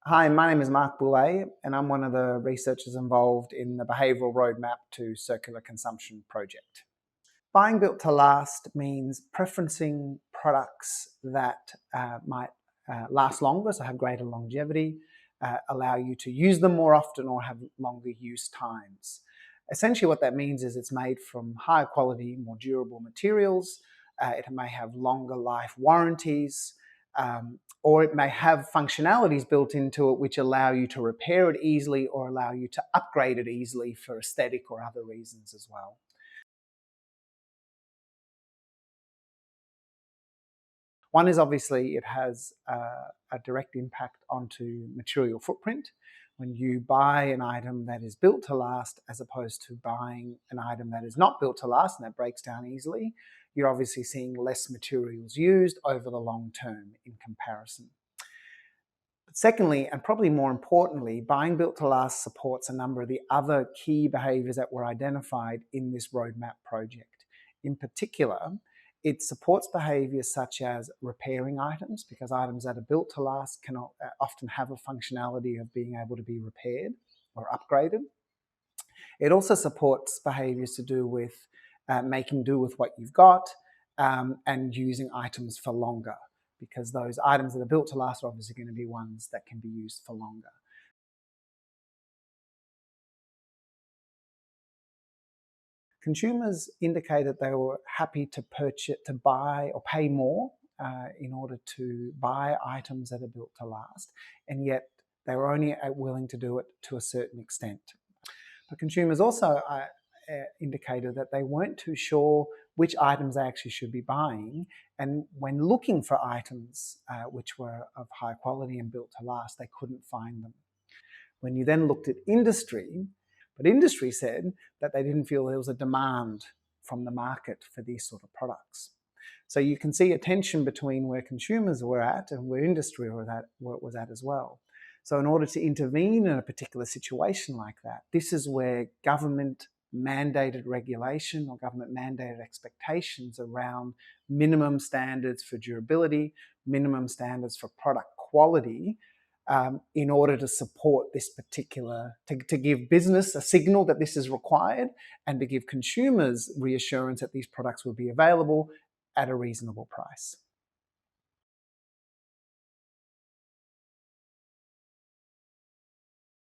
Hi, my name is Mark Boulet, and I'm one of the researchers involved in the Behavioural Roadmap to Circular Consumption project. Buying built to last means preferencing products that might last longer, so have greater longevity, allow you to use them more often or have longer use times. Essentially what that means is it's made from higher quality, more durable materials. It may have longer life warranties, or it may have functionalities built into it which allow you to repair it easily or allow you to upgrade it easily for aesthetic or other reasons as well. One is obviously it has a direct impact onto material footprint. When you buy an item that is built to last as opposed to buying an item that is not built to last and that breaks down easily, you're obviously seeing less materials used over the long term in comparison. But secondly, and probably more importantly, buying built to last supports a number of the other key behaviours that were identified in this roadmap project. In particular, it supports behaviours such as repairing items, because items that are built to last can often have a functionality of being able to be repaired or upgraded. It also supports behaviours to do with making do with what you've got and using items for longer, because those items that are built to last are obviously going to be ones that can be used for longer. Consumers indicated they were happy to purchase, to buy or pay more in order to buy items that are built to last, and yet they were only willing to do it to a certain extent. But consumers also indicated that they weren't too sure which items they actually should be buying, and when looking for items which were of high quality and built to last, they couldn't find them. When you then looked at industry, but industry said that they didn't feel there was a demand from the market for these sort of products. So you can see a tension between where consumers were at and where industry was at as well. So in order to intervene in a particular situation like that, this is where government mandated regulation or government mandated expectations around minimum standards for durability, minimum standards for product quality, in order to support this particular, to give business a signal that this is required and to give consumers reassurance that these products will be available at a reasonable price.